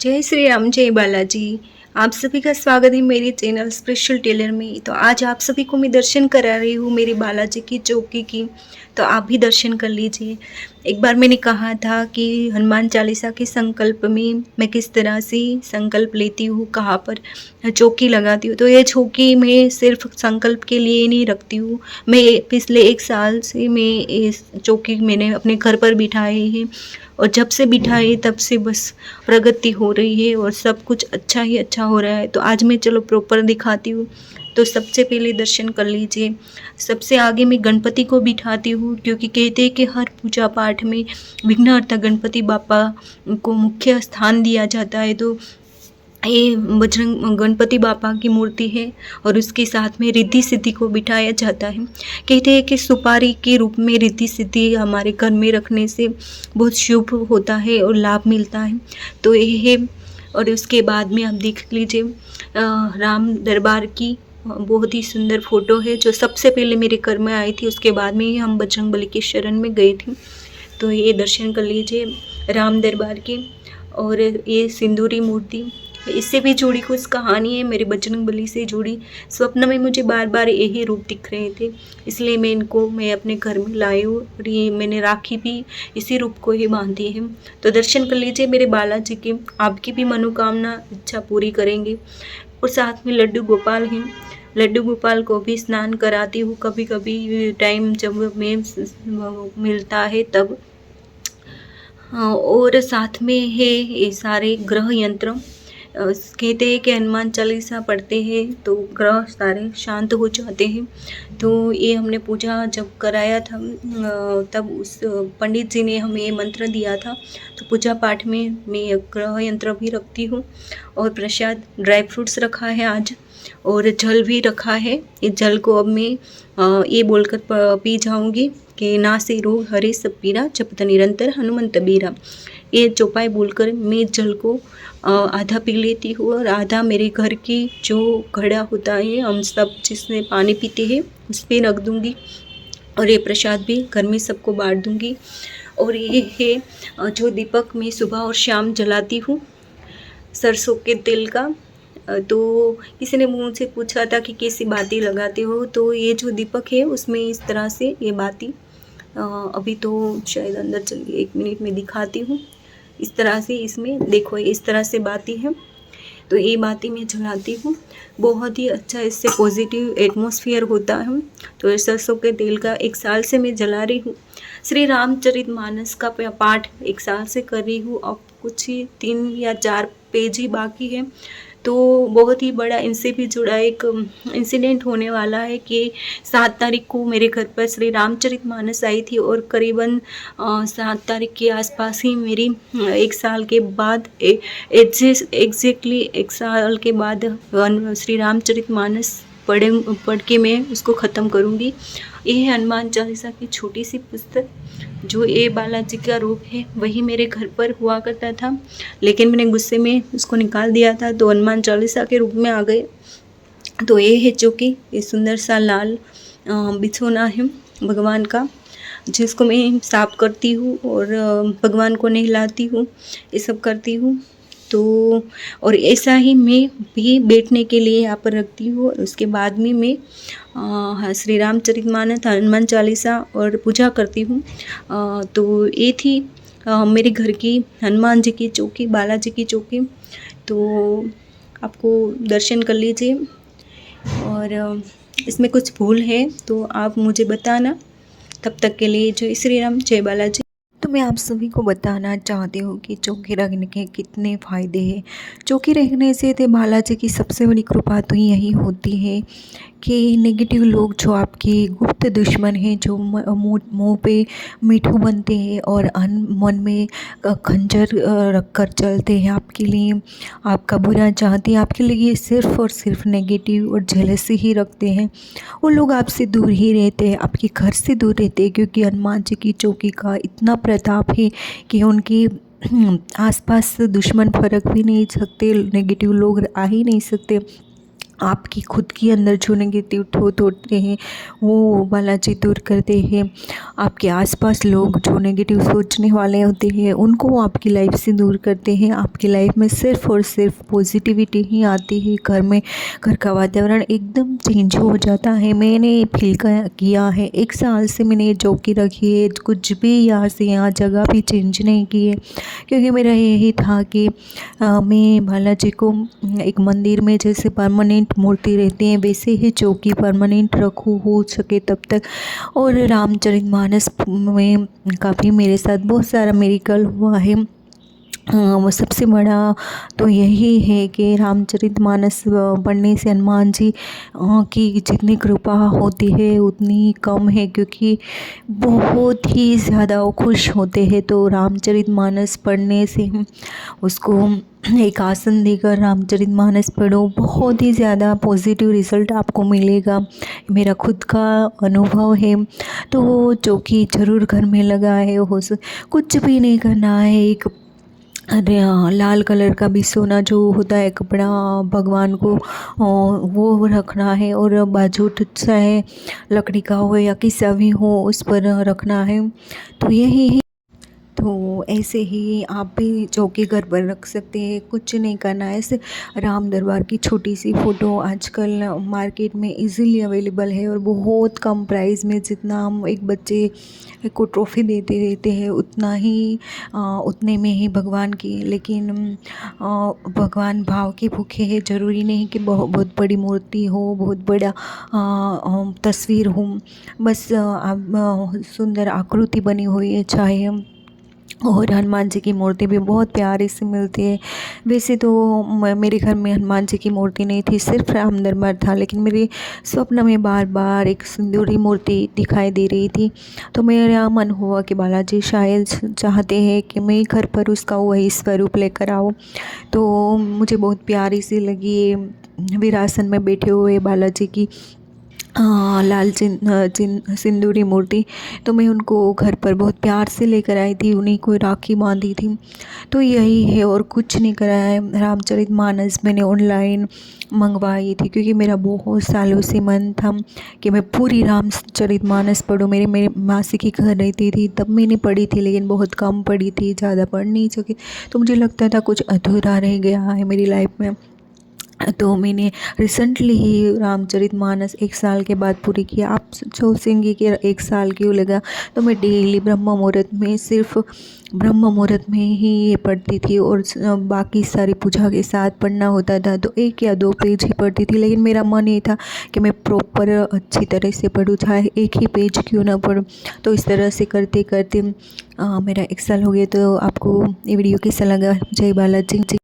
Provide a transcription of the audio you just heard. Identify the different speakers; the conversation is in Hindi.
Speaker 1: जय श्री राम, जय बालाजी। आप सभी का स्वागत है मेरी चैनल स्पेशल टेलर में। तो आज आप सभी को मैं दर्शन करा रही हूँ मेरी बालाजी की चौकी की। तो आप भी दर्शन कर लीजिए। एक बार मैंने कहा था कि हनुमान चालीसा के संकल्प में मैं किस तरह से संकल्प लेती हूँ, कहाँ पर चौकी लगाती हूँ। तो ये चौकी मैं सिर्फ संकल्प के लिए नहीं रखती हूँ। मैं पिछले 1 साल से मैं इस चौकी मैंने अपने घर पर बिठाई है, और जब से बिठाई तब से बस प्रगति हो रही है और सब कुछ अच्छा ही अच्छा हो रहा है। तो आज मैं चलो प्रॉपर दिखाती हूँ। तो सबसे पहले दर्शन कर लीजिए। सबसे आगे मैं गणपति को बिठाती हूँ, क्योंकि कहते हैं कि हर पूजा पाठ में विघ्नहर्ता गणपति बापा को मुख्य स्थान दिया जाता है। तो ये बजरंग गणपति बापा की मूर्ति है, और उसके साथ में रिद्धि सिद्धि को बिठाया जाता है। कहते हैं कि सुपारी के रूप में रिद्धि सिद्धि हमारे घर में रखने से बहुत शुभ होता है और लाभ मिलता है। तो ये है। और उसके बाद में आप देख लीजिए राम दरबार की बहुत ही सुंदर फोटो है, जो सबसे पहले मेरे घर में आई थी। उसके बाद में ही हम बजरंगबली के शरण में गए थे। तो ये दर्शन कर लीजिए राम दरबार के। और ये सिंदूरी मूर्ति, इससे भी जुड़ी कुछ कहानी है, मेरे बजरंगबली से जुड़ी। स्वप्न में मुझे बार बार यही रूप दिख रहे थे, इसलिए मैं अपने घर में लाई हूँ। और ये मैंने राखी भी इसी रूप को ही बांधी है। तो दर्शन कर लीजिए मेरे बालाजी के। आपकी भी मनोकामना इच्छा पूरी करेंगे। और साथ में लड्डू गोपाल हैं। लड्डू गोपाल को भी स्नान कराती हूँ कभी कभी टाइम जब मैं मिलता है तब। हाँ, और साथ में है ये सारे ग्रह यंत्र। कहते हैं कि हनुमान चालीसा पढ़ते हैं तो ग्रह सारे शांत हो जाते हैं। तो ये हमने पूजा जब कराया था तब उस पंडित जी ने हमें ये मंत्र दिया था। तो पूजा पाठ में मैं ग्रह यंत्र भी रखती हूँ, और प्रसाद ड्राई फ्रूट्स रखा है आज, और जल भी रखा है। इस जल को अब मैं ये बोलकर पी जाऊंगी कि ना से रोग हरे सब पीरा, जपत निरंतर हनुमंत बीरा। ये चौपाई बोलकर मैं जल को आधा पी लेती हूँ, और आधा मेरे घर की जो घड़ा होता है हम सब जिसमें पानी पीते हैं उस पर रख दूँगी, और ये प्रसाद भी घर में सबको बांट दूँगी। और ये है जो दीपक मैं सुबह और शाम जलाती हूँ सरसों के तेल का। तो किसी ने मुझसे पूछा था कि कैसी बाती लगाते हो। तो ये जो दीपक है उसमें इस तरह से ये बाती अभी तो शायद अंदर चलिए 1 मिनट में दिखाती हूँ। इस तरह से इसमें देखो, इस तरह से बाती है। तो ये बाती मैं जलाती हूँ। बहुत ही अच्छा इससे पॉजिटिव एटमॉस्फेयर होता है। तो सरसों के तेल का 1 साल से मैं जला रही हूँ। श्री रामचरितमानस का पाठ 1 साल से कर रही हूँ। अब कुछ ही 3 या 4 पेज ही बाकी है। तो बहुत ही बड़ा इनसे भी जुड़ा एक इंसिडेंट होने वाला है कि 7 तारीख को मेरे घर पर श्री रामचरितमानस आई थी, और करीबन 7 तारीख के आसपास ही मेरी 1 साल के बाद एग्जैक्टली 1 साल के बाद श्री रामचरितमानस पढ़ के मैं उसको ख़त्म करूँगी। ये है हनुमान चालीसा की छोटी सी पुस्तक। जो ये बालाजी का रूप है वही मेरे घर पर हुआ करता था, लेकिन मैंने गुस्से में उसको निकाल दिया था, तो हनुमान चालीसा के रूप में आ गए। तो ये है जो कि ये सुंदर सा लाल बिछोना है भगवान का, जिसको मैं साफ करती हूँ और भगवान को नहलाती हूँ, ये सब करती हूँ। तो और ऐसा ही मैं भी बैठने के लिए यहाँ पर रखती हूँ। और उसके बाद में मैं श्री रामचरितमानस, हनुमान चालीसा और पूजा करती हूँ। तो ये थी मेरे घर की हनुमान जी की चौकी, बालाजी की चौकी। तो आपको दर्शन कर लीजिए, और इसमें कुछ भूल है तो आप मुझे बताना। तब तक के लिए जय श्री राम, जय बालाजी। तो मैं आप सभी को बताना चाहती हूँ कि चौकी रखने के कितने फ़ायदे हैं। चौकी रखने से तो बालाजी की सबसे बड़ी कृपा तो यही होती है कि नेगेटिव लोग जो आपके गुप्त दुश्मन हैं, जो मुंह पे मिठू बनते हैं और मन में खंजर रख कर चलते हैं आपके लिए, आपका बुरा चाहते हैं, आपके लिए सिर्फ़ और सिर्फ नेगेटिव और जेलसी ही रखते हैं, वो लोग आपसे दूर ही रहते हैं, आपके घर से दूर रहते हैं। क्योंकि हनुमान जी की चौकी का इतना प्रताप है कि उनके आसपास दुश्मन फर्क भी नहीं सकते, नेगेटिव लोग आ ही नहीं सकते। आपकी खुद के अंदर जो नेगेटिव थॉट होते हैं वो बालाजी दूर करते हैं। आपके आसपास लोग जो नेगेटिव सोचने वाले होते हैं उनको आपकी लाइफ से दूर करते हैं। आपकी लाइफ में सिर्फ और सिर्फ पॉजिटिविटी ही आती है। घर का वातावरण एकदम चेंज हो जाता है। मैंने फील किया है, 1 साल से मैंने चौकी रखी है, कुछ भी यहाँ से यहाँ जगह भी चेंज नहीं की है, क्योंकि मेरा यही था कि मैं बालाजी को एक मंदिर में जैसे परमानेंट मूर्ति रहती है वैसे ही चौकी परमानेंट रखूँ हो सके तब तक। और रामचरितमानस में काफ़ी मेरे साथ बहुत सारा मेरिकल हुआ है। वो सबसे बड़ा तो यही है कि रामचरितमानस पढ़ने से हनुमान जी की जितनी कृपा होती है उतनी कम है, क्योंकि बहुत ही ज़्यादा वो खुश होते हैं। तो रामचरितमानस पढ़ने से उसको एक आसन देकर रामचरितमानस पढ़ो, बहुत ही ज़्यादा पॉजिटिव रिज़ल्ट आपको मिलेगा। मेरा खुद का अनुभव है। तो वो चौकी ज़रूर घर में लगा है। कुछ भी नहीं करना है, एक अरे हाँ, लाल कलर का बिसोना जो होता है कपड़ा भगवान को वो रखना है, और बाजू चाहे लकड़ी का हो या किसी भी हो उस पर रखना है। तो यही है। तो ऐसे ही आप भी चौकी घर पर रख सकते हैं, कुछ नहीं करना है। ऐसे राम दरबार की छोटी सी फ़ोटो आजकल मार्केट में इजीली अवेलेबल है, और बहुत कम प्राइस में, जितना हम एक बच्चे को ट्रॉफ़ी देते रहते हैं उतना ही उतने में ही भगवान की, लेकिन भगवान भाव के भूखे हैं। ज़रूरी नहीं कि बहुत बड़ी मूर्ति हो, बहुत बड़ा तस्वीर हो, बस आप सुंदर आकृति बनी हुई है चाहे। और हनुमान जी की मूर्ति भी बहुत प्यारी सी मिलती है। वैसे तो मेरे घर में हनुमान जी की मूर्ति नहीं थी, सिर्फ राम दरबार था, लेकिन मेरे स्वप्न में बार बार एक सिंदूरी मूर्ति दिखाई दे रही थी। तो मेरा मन हुआ कि बालाजी शायद चाहते हैं कि मैं घर पर उसका वही स्वरूप लेकर आऊँ। तो मुझे बहुत प्यारी सी लगी वीरासन में बैठे हुए बालाजी की लाल सिंदूरी मूर्ति। तो मैं उनको घर पर बहुत प्यार से लेकर आई थी, उन्हीं को राखी बांधी थी। तो यही है, और कुछ नहीं करा है। रामचरितमानस मैंने ऑनलाइन मंगवाई थी, क्योंकि मेरा बहुत सालों से मन था कि मैं पूरी रामचरितमानस पढूँ। मेरे मासी की घर रहती थी तब मैंने पढ़ी थी, लेकिन बहुत कम पढ़ी थी, ज़्यादा पढ़ नहीं सकी। तो मुझे लगता था कुछ अधूरा रह गया है मेरी लाइफ में। तो मैंने रिसेंटली ही रामचरितमानस 1 साल के बाद पूरी किया। आप सोचेंगे कि 1 साल क्यों लगा? तो मैं डेली ब्रह्म मुहूर्त में, सिर्फ ब्रह्म मुहूर्त में ही ये पढ़ती थी, और बाकी सारी पूजा के साथ पढ़ना होता था तो 1 या 2 पेज ही पढ़ती थी। लेकिन मेरा मन ये था कि मैं प्रॉपर अच्छी तरह से पढूँ, चाहे 1 ही पेज क्यों ना पढूँ। तो इस तरह से करते करते मेरा 1 साल हो गया। तो आपको ये वीडियो कैसा लगा? जय बालाजी जी।